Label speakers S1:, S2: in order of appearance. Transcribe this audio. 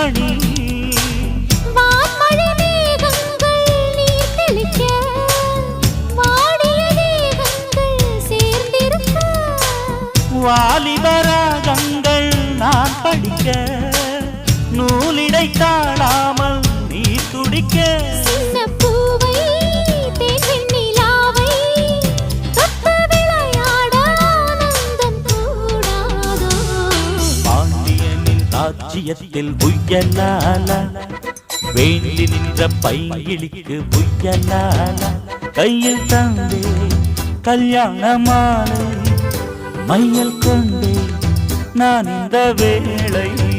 S1: மணி
S2: வான்மழை மேகங்கள் நீர் தெளிக்க வாடிய தேகங்கள் சேர்ந்திருக்க
S1: வாலிபராகங்கள் நான் படிக்க நூலிடை தாழாமல் நீ துடிக்க
S2: சின்ன பூவை தேன் நிலாவை தொட்டு விளையாட ஆனந்தம் கூடாதோ
S1: பாண்டியனின் ராஜ்யத்தில் புயலால வேண்டி நின்ற பைங்கிளிக்கு புயலால கையில் தந்தே கல்யாண மாலை மையல் கொண்டே நான் இந்த வேளை